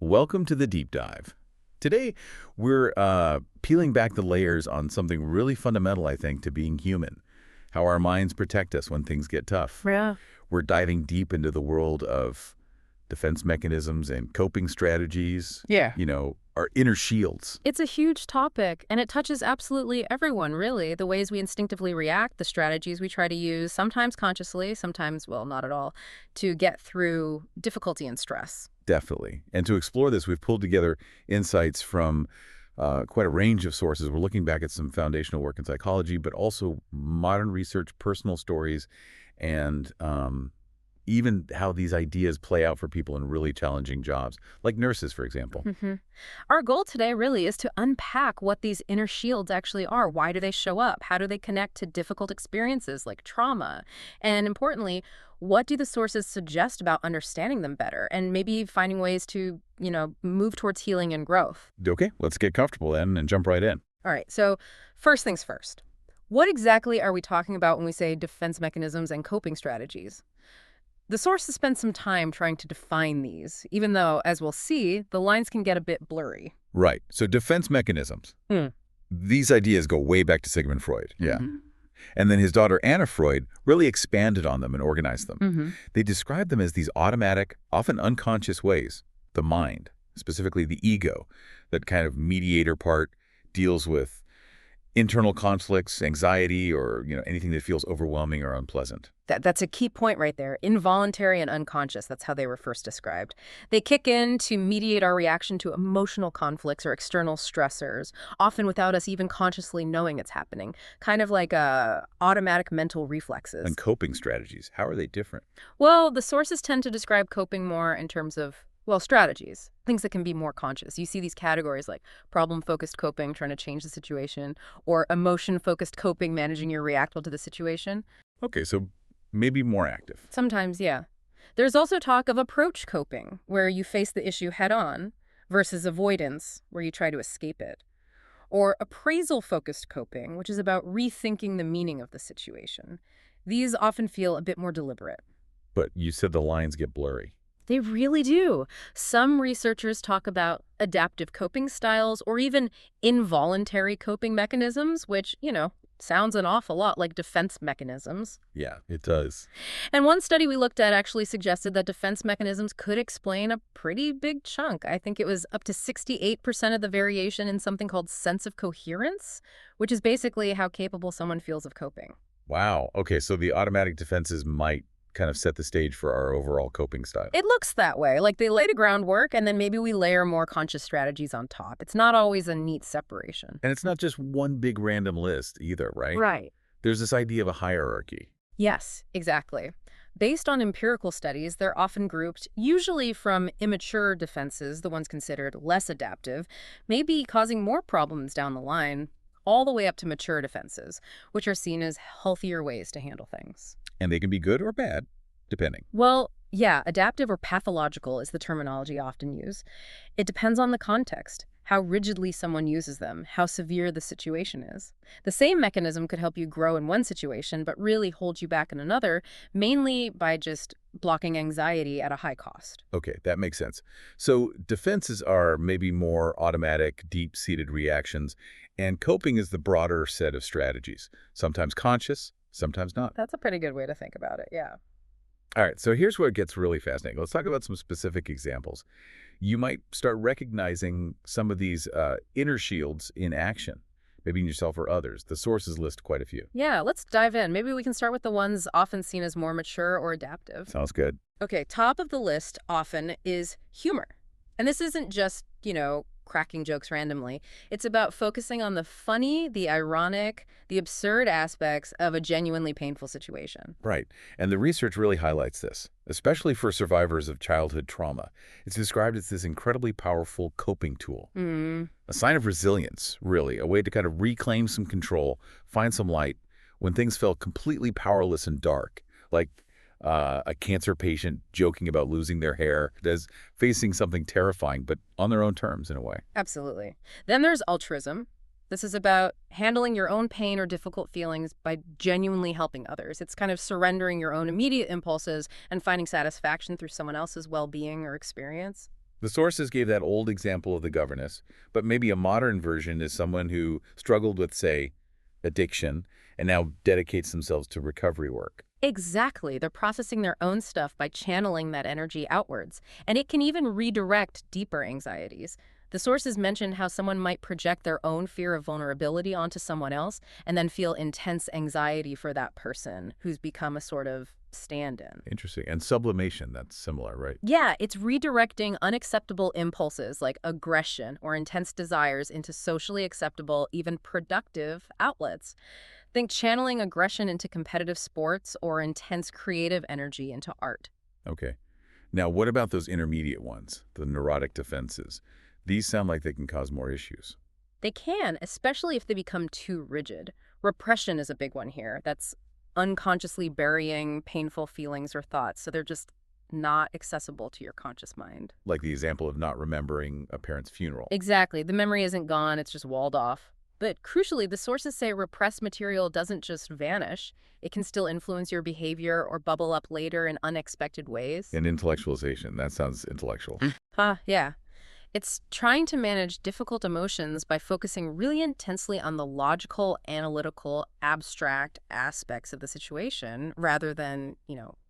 Welcome to the Deep Dive. Today, we're peeling back the layers on something really fundamental, I think, to being human. How our minds protect us when things get tough. Yeah. We're diving deep into the world of defense mechanisms and coping strategies. Yeah. Our inner shields. It's a huge topic, and it touches absolutely everyone, really. The ways we instinctively react, the strategies we try to use, sometimes consciously, sometimes, well, not at all, to get through difficulty and stress. Definitely. And to explore this, we've pulled together insights from quite a range of sources. We're looking back at some foundational work in psychology, but also modern research, personal stories, and even how these ideas play out for people in really challenging jobs, like nurses, for example. Our goal today really is to unpack what these inner shields actually are. Why do they show up? How do they connect to difficult experiences like trauma? And importantly, what do the sources suggest about understanding them better and maybe finding ways to, move towards healing and growth? Okay, let's get comfortable then and jump right in. All right, so first things first. What exactly are we talking about when we say defense mechanisms and coping strategies? The sources spend some time trying to define these, even though, as we'll see, the lines can get a bit blurry. Right. So defense mechanisms. These ideas go way back to Sigmund Freud. Yeah. And then his daughter Anna Freud really expanded on them and organized them. They described them as these automatic, often unconscious ways. The mind, specifically the ego, that kind of mediator part, deals with internal conflicts, anxiety, or anything that feels overwhelming or unpleasant. That's a key point right there. Involuntary and unconscious, that's how they were first described. They kick in to mediate our reaction to emotional conflicts or external stressors, often without us even consciously knowing it's happening, kind of like automatic mental reflexes. And coping strategies, how are they different? Well, the sources tend to describe coping more in terms of strategies, things that can be more conscious. You see these categories like problem-focused coping, trying to change the situation, or emotion-focused coping, managing your reactal to the situation. Okay, so maybe more active. Sometimes, yeah. There's also talk of approach coping, where you face the issue head-on, versus avoidance, where you try to escape it. Or appraisal-focused coping, which is about rethinking the meaning of the situation. These often feel a bit more deliberate. But you said the lines get blurry. They really do. Some researchers talk about adaptive coping styles or even involuntary coping mechanisms, which, sounds an awful lot like defense mechanisms. Yeah, it does. And one study we looked at actually suggested that defense mechanisms could explain a pretty big chunk. I think it was up to 68% of the variation in something called sense of coherence, which is basically how capable someone feels of coping. Wow. Okay, so the automatic defenses might kind of set the stage for our overall coping style. It looks that way, like they lay the groundwork and then maybe we layer more conscious strategies on top. It's not always a neat separation. And it's not just one big random list either, right? Right. There's this idea of a hierarchy. Yes, exactly. Based on empirical studies, they're often grouped, usually from immature defenses, the ones considered less adaptive, maybe causing more problems down the line, all the way up to mature defenses, which are seen as healthier ways to handle things. And they can be good or bad, depending. Well, yeah, adaptive or pathological is the terminology often used. It depends on the context, how rigidly someone uses them, how severe the situation is. The same mechanism could help you grow in one situation, but really hold you back in another, mainly by just blocking anxiety at a high cost. Okay, that makes sense. So defenses are maybe more automatic, deep-seated reactions, and coping is the broader set of strategies, sometimes conscious, sometimes not. That's a pretty good way to think about it, yeah. All right, so here's where it gets really fascinating. Let's talk about some specific examples. You might start recognizing some of these inner shields in action, maybe in yourself or others. The sources list quite a few. Yeah, let's dive in. Maybe we can start with the ones often seen as more mature or adaptive. Sounds good. Okay, top of the list often is humor. And this isn't just, cracking jokes randomly. It's about focusing on the funny, the ironic, the absurd aspects of a genuinely painful situation. Right. And the research really highlights this, especially for survivors of childhood trauma. It's described as this incredibly powerful coping tool. A sign of resilience, really, a way to kind of reclaim some control, find some light when things felt completely powerless and dark, like a cancer patient joking about losing their hair, as facing something terrifying, but on their own terms in a way. Absolutely. Then there's altruism. This is about handling your own pain or difficult feelings by genuinely helping others. It's kind of surrendering your own immediate impulses and finding satisfaction through someone else's well-being or experience. The sources gave that old example of the governess, but maybe a modern version is someone who struggled with, say, addiction and now dedicates themselves to recovery work. Exactly. They're processing their own stuff by channeling that energy outwards. And it can even redirect deeper anxieties. The sources mentioned how someone might project their own fear of vulnerability onto someone else and then feel intense anxiety for that person who's become a sort of stand-in. Interesting. And sublimation, that's similar, right? Yeah, it's redirecting unacceptable impulses like aggression or intense desires into socially acceptable, even productive outlets. Think channeling aggression into competitive sports or intense creative energy into art. Okay. Now, what about those intermediate ones, the neurotic defenses? These sound like they can cause more issues. They can, especially if they become too rigid. Repression is a big one here. That's unconsciously burying painful feelings or thoughts, so they're just not accessible to your conscious mind. Like the example of not remembering a parent's funeral. Exactly. The memory isn't gone, it's just walled off. But crucially, the sources say repressed material doesn't just vanish. It can still influence your behavior or bubble up later in unexpected ways. And intellectualization, that sounds intellectual. Yeah. It's trying to manage difficult emotions by focusing really intensely on the logical, analytical, abstract aspects of the situation rather than,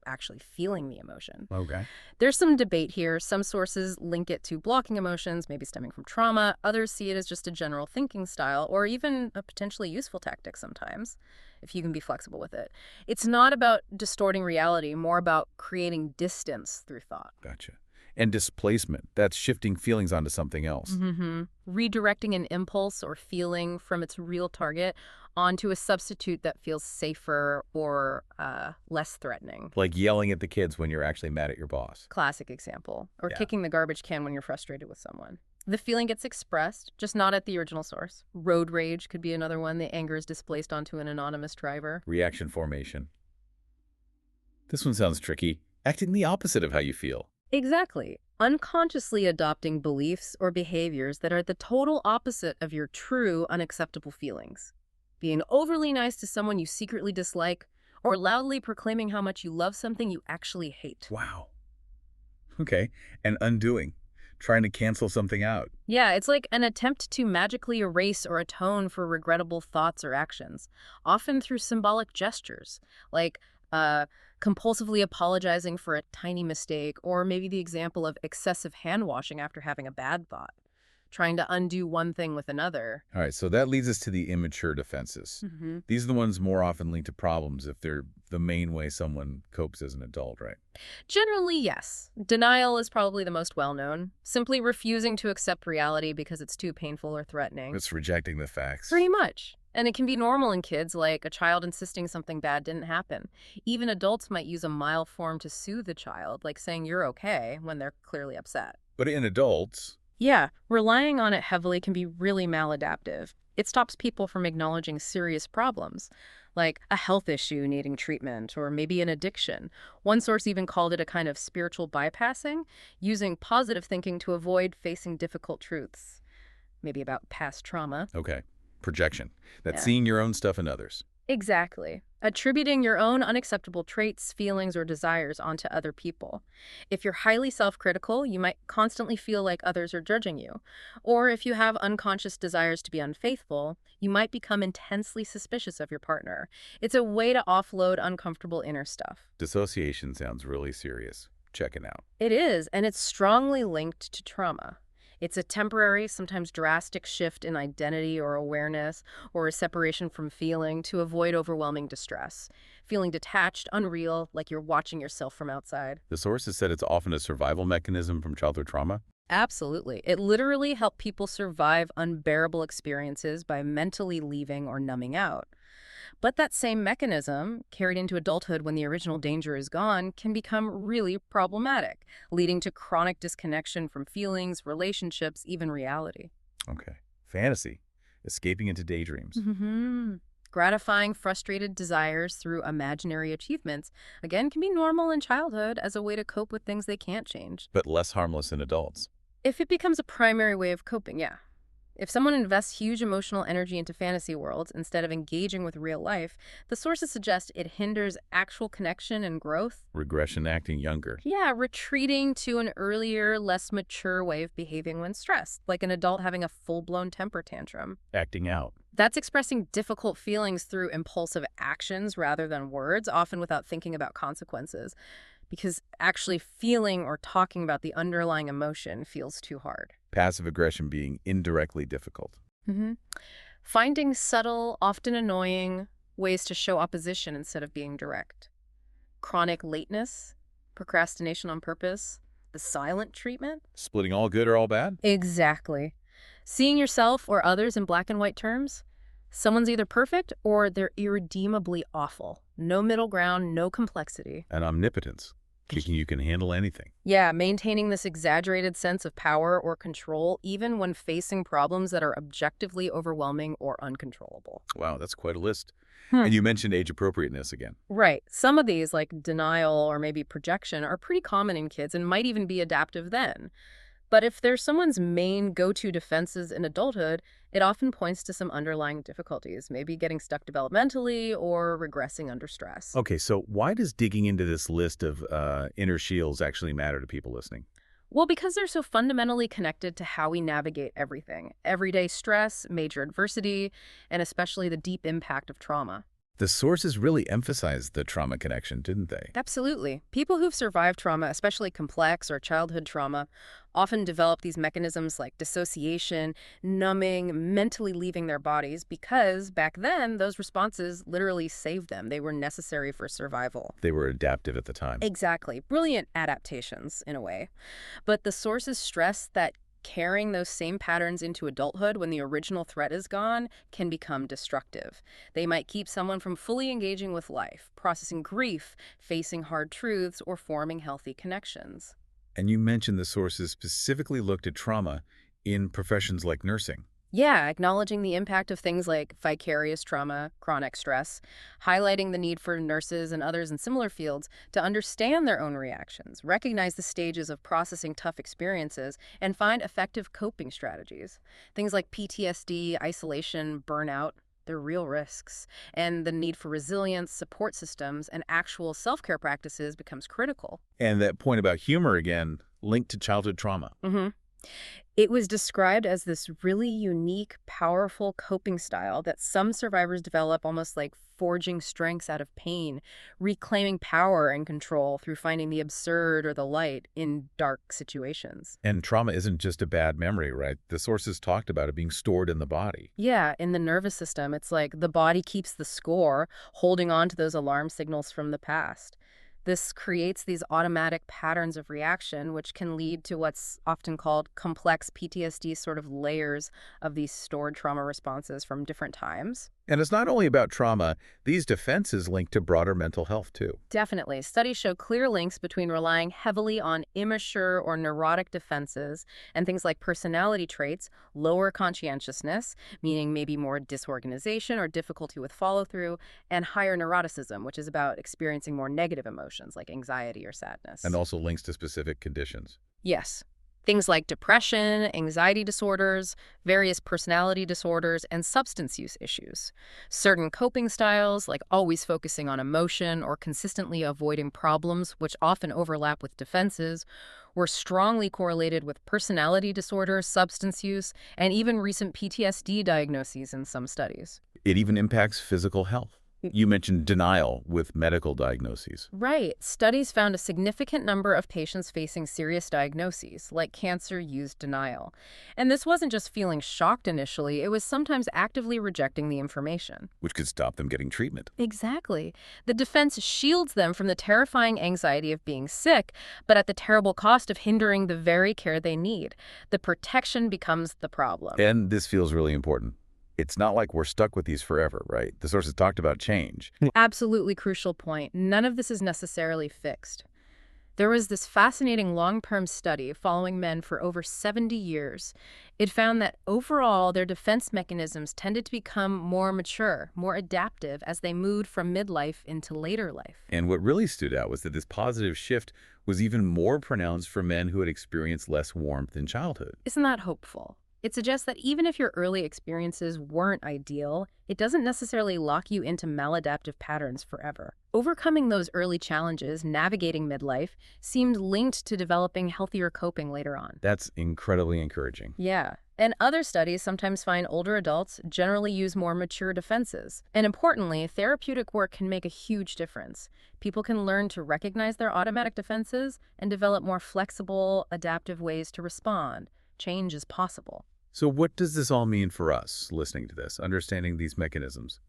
actually feeling the emotion. Okay. There's some debate here. Some sources link it to blocking emotions, maybe stemming from trauma. Others see it as just a general thinking style or even a potentially useful tactic sometimes, if you can be flexible with it. It's not about distorting reality, more about creating distance through thought. Gotcha. And displacement, that's shifting feelings onto something else. Redirecting an impulse or feeling from its real target onto a substitute that feels safer or less threatening. Like yelling at the kids when you're actually mad at your boss. Classic example. Or Yeah. kicking the garbage can when you're frustrated with someone. The feeling gets expressed, just not at the original source. Road rage could be another one. The anger is displaced onto an anonymous driver. Reaction formation. This one sounds tricky. Acting the opposite of how you feel. Exactly. Unconsciously adopting beliefs or behaviors that are the total opposite of your true unacceptable feelings. Being overly nice to someone you secretly dislike, or loudly proclaiming how much you love something you actually hate. Wow. Okay. And undoing. Trying to cancel something out. Yeah, it's like an attempt to magically erase or atone for regrettable thoughts or actions, often through symbolic gestures, like compulsively apologizing for a tiny mistake, or maybe the example of excessive hand washing after having a bad thought, trying to undo one thing with another. All right, so that leads us to the immature defenses. These are the ones more often linked to problems if they're the main way someone copes as an adult, right? Generally, yes. Denial is probably the most well-known, simply refusing to accept reality because it's too painful or threatening. It's rejecting the facts. Pretty much. And it can be normal in kids, like a child insisting something bad didn't happen. Even adults might use a mild form to soothe a child, like saying you're okay when they're clearly upset. But in adults, Yeah, relying on it heavily can be really maladaptive. It stops people from acknowledging serious problems, like a health issue needing treatment or maybe an addiction. One source even called it a kind of spiritual bypassing, using positive thinking to avoid facing difficult truths, maybe about past trauma. okay, projection. That's Yeah. seeing your own stuff in others. Exactly. Attributing your own unacceptable traits, feelings, or desires onto other people. If you're highly self-critical, you might constantly feel like others are judging you. Or if you have unconscious desires to be unfaithful, you might become intensely suspicious of your partner. It's a way to offload uncomfortable inner stuff. Dissociation sounds really serious. Check it out. It is, and it's strongly linked to trauma. It's a temporary, sometimes drastic shift in identity or awareness, or a separation from feeling to avoid overwhelming distress. Feeling detached, unreal, like you're watching yourself from outside. The sources said it's often a survival mechanism from childhood trauma. Absolutely. It literally helped people survive unbearable experiences by mentally leaving or numbing out. But that same mechanism, carried into adulthood when the original danger is gone, can become really problematic, leading to chronic disconnection from feelings, relationships, even reality. Okay. Fantasy. Escaping into daydreams. Gratifying frustrated desires through imaginary achievements, again, can be normal in childhood as a way to cope with things they can't change. But less harmless in adults. If it becomes a primary way of coping, yeah. If someone invests huge emotional energy into fantasy worlds instead of engaging with real life, the sources suggest it hinders actual connection and growth. Regression acting younger. Yeah, retreating to an earlier, less mature way of behaving when stressed, like an adult having a full-blown temper tantrum. Acting out. That's expressing difficult feelings through impulsive actions rather than words, often without thinking about consequences, because actually feeling or talking about the underlying emotion feels too hard. Passive aggression being indirectly difficult. hmm Finding subtle, often annoying ways to show opposition instead of being direct. Chronic lateness, procrastination on purpose, the silent treatment. Splitting all good or all bad? Exactly. Seeing yourself or others in black and white terms. Someone's either perfect or they're irredeemably awful. No middle ground, no complexity. And omnipotence. Thinking you can handle anything. Yeah, maintaining this exaggerated sense of power or control even when facing problems that are objectively overwhelming or uncontrollable. Wow, that's quite a list. Hmm. And you mentioned age appropriateness again. Right. Some of these, like denial or maybe projection, are pretty common in kids and might even be adaptive then. But if they're someone's main go-to defenses in adulthood, it often points to some underlying difficulties, maybe getting stuck developmentally or regressing under stress. Okay, so why does digging into this list of inner shields actually matter to people listening? Well, because they're so fundamentally connected to how we navigate everything. Everyday stress, major adversity, and especially the deep impact of trauma. The sources really emphasized the trauma connection, didn't they? Absolutely. People who've survived trauma, especially complex or childhood trauma, often develop these mechanisms like dissociation, numbing, mentally leaving their bodies because back then those responses literally saved them. They were necessary for survival. They were adaptive at the time. Exactly. Brilliant adaptations in a way. But the sources stress that carrying those same patterns into adulthood when the original threat is gone can become destructive. They might keep someone from fully engaging with life, processing grief, facing hard truths, or forming healthy connections. And you mentioned the sources specifically looked at trauma in professions like nursing. Yeah, acknowledging the impact of things like vicarious trauma, chronic stress, highlighting the need for nurses and others in similar fields to understand their own reactions, recognize the stages of processing tough experiences, and find effective coping strategies. Things like PTSD, isolation, burnout, they're real risks. And the need for resilience, support systems, and actual self-care practices becomes critical. And that point about humor, again, linked to childhood trauma. Mm-hmm. It was described as this really unique, powerful coping style that some survivors develop almost like forging strengths out of pain, reclaiming power and control through finding the absurd or the light in dark situations. And trauma isn't just a bad memory, right? The sources talked about it being stored in the body. Yeah, in the nervous system, it's like the body keeps the score, holding on to those alarm signals from the past. This creates these automatic patterns of reaction, which can lead to what's often called complex PTSD, sort of layers of these stored trauma responses from different times. And it's not only about trauma. These defenses link to broader mental health, too. Definitely. Studies show clear links between relying heavily on immature or neurotic defenses and things like personality traits, lower conscientiousness, meaning maybe more disorganization or difficulty with follow-through, and higher neuroticism, which is about experiencing more negative emotions like anxiety or sadness. And also links to specific conditions. Yes. Things like depression, anxiety disorders, various personality disorders, and substance use issues. Certain coping styles, like always focusing on emotion or consistently avoiding problems, which often overlap with defenses, were strongly correlated with personality disorder, substance use, and even recent PTSD diagnoses in some studies. It even impacts physical health. You mentioned denial with medical diagnoses. Right. Studies found a significant number of patients facing serious diagnoses, like cancer, used denial. And this wasn't just feeling shocked initially, it was sometimes actively rejecting the information. Which could stop them getting treatment. Exactly. The defense shields them from the terrifying anxiety of being sick, but at the terrible cost of hindering the very care they need. The protection becomes the problem. And this feels really important. It's not like we're stuck with these forever, right? The sources talked about change. Absolutely crucial point. None of this is necessarily fixed. There was this fascinating long-term study following men for over 70 years. It found that overall, their defense mechanisms tended to become more mature, more adaptive as they moved from midlife into later life. And what really stood out was that this positive shift was even more pronounced for men who had experienced less warmth in childhood. Isn't that hopeful? It suggests that even if your early experiences weren't ideal, it doesn't necessarily lock you into maladaptive patterns forever. Overcoming those early challenges, navigating midlife, seemed linked to developing healthier coping later on. That's incredibly encouraging. Yeah. And other studies sometimes find older adults generally use more mature defenses. And importantly, therapeutic work can make a huge difference. People can learn to recognize their automatic defenses and develop more flexible, adaptive ways to respond. Change is possible. So what does this all mean for us, listening to this, understanding these mechanisms?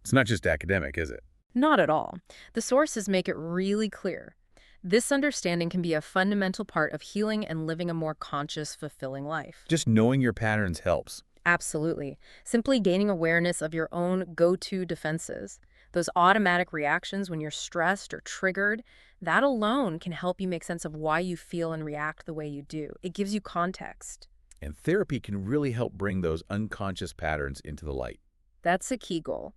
It's not just academic, is it? Not at all. The sources make it really clear. This understanding can be a fundamental part of healing and living a more conscious, fulfilling life. Just knowing your patterns helps. Absolutely. Simply gaining awareness of your own go-to defenses, those automatic reactions when you're stressed or triggered, that alone can help you make sense of why you feel and react the way you do. It gives you context. And therapy can really help bring those unconscious patterns into the light. That's a key goal.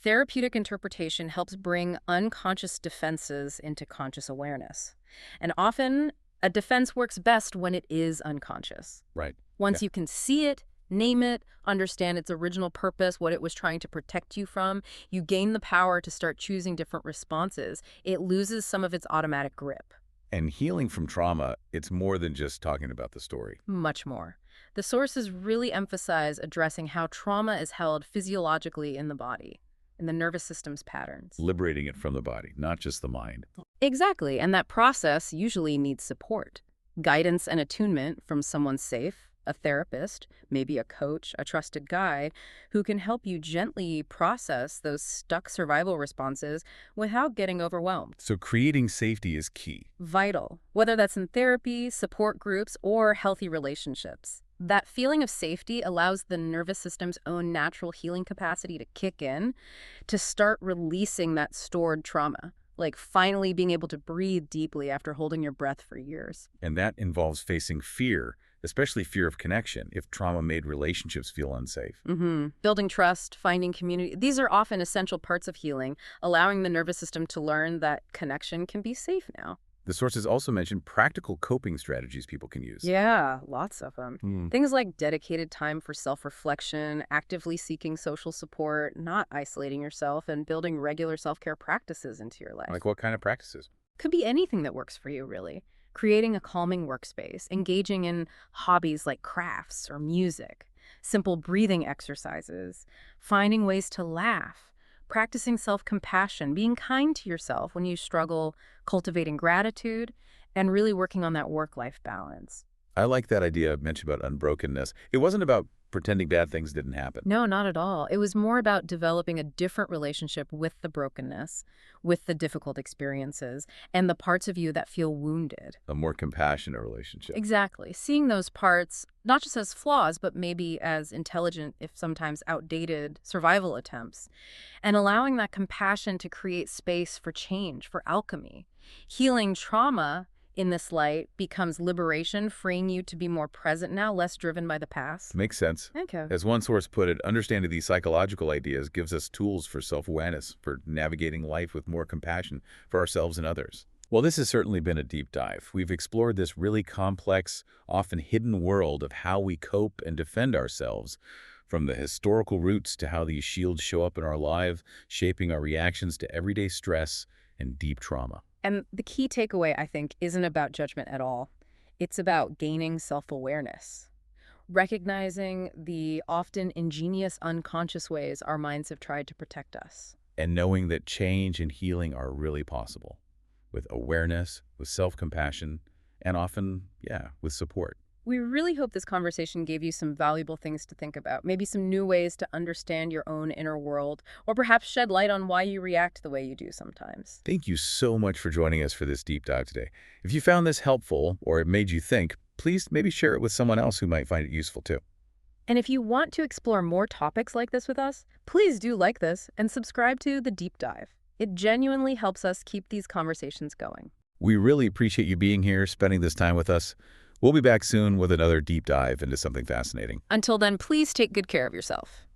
Therapeutic interpretation helps bring unconscious defenses into conscious awareness. And often, a defense works best when it is unconscious. Right. Once you can see it, name it, understand its original purpose, what it was trying to protect you from, you gain the power to start choosing different responses. It loses some of its automatic grip. And healing from trauma, it's more than just talking about the story. Much more. The sources really emphasize addressing how trauma is held physiologically in the body, in the nervous system's patterns. Liberating it from the body, not just the mind. Exactly, and that process usually needs support. Guidance and attunement from someone safe, a therapist, maybe a coach, a trusted guide, who can help you gently process those stuck survival responses without getting overwhelmed. So creating safety is key. Vital, whether that's in therapy, support groups, or healthy relationships. That feeling of safety allows the nervous system's own natural healing capacity to kick in, to start releasing that stored trauma, like finally being able to breathe deeply after holding your breath for years. And that involves facing fear, especially fear of connection, if trauma made relationships feel unsafe. Building trust, finding community, these are often essential parts of healing, allowing the nervous system to learn that connection can be safe now. The sources also mention practical coping strategies people can use. Yeah, lots of them. Things like dedicated time for self-reflection, actively seeking social support, not isolating yourself, and building regular self-care practices into your life. Like what kind of practices? Could be anything that works for you, really. Creating a calming workspace, engaging in hobbies like crafts or music, simple breathing exercises, finding ways to laugh, practicing self-compassion, being kind to yourself when you struggle, cultivating gratitude, and really working on that work-life balance. I like that idea mentioned about unbrokenness. It wasn't about pretending bad things didn't happen. No, not at all. It was more about developing a different relationship with the brokenness, with the difficult experiences, and the parts of you that feel wounded. A more compassionate relationship. Exactly. Seeing those parts, not just as flaws, but maybe as intelligent, if sometimes outdated, survival attempts, and allowing that compassion to create space for change, for alchemy. Healing trauma in this light becomes liberation, freeing you to be more present now, less driven by the past. Makes sense. Okay. As one source put it, understanding these psychological ideas gives us tools for self-awareness, for navigating life with more compassion for ourselves and others. Well, this has certainly been a deep dive. We've explored this really complex, often hidden world of how we cope and defend ourselves, from the historical roots to how these shields show up in our lives, shaping our reactions to everyday stress and deep trauma. And the key takeaway, I think, isn't about judgment at all. It's about gaining self-awareness, recognizing the often ingenious unconscious ways our minds have tried to protect us. And knowing that change and healing are really possible, with awareness, with self-compassion, and often, with support. We really hope this conversation gave you some valuable things to think about, maybe some new ways to understand your own inner world, or perhaps shed light on why you react the way you do sometimes. Thank you so much for joining us for this deep dive today. If you found this helpful or it made you think, please maybe share it with someone else who might find it useful too. And if you want to explore more topics like this with us, please do like this and subscribe to The Deep Dive. It genuinely helps us keep these conversations going. We really appreciate you being here, spending this time with us. We'll be back soon with another deep dive into something fascinating. Until then, please take good care of yourself.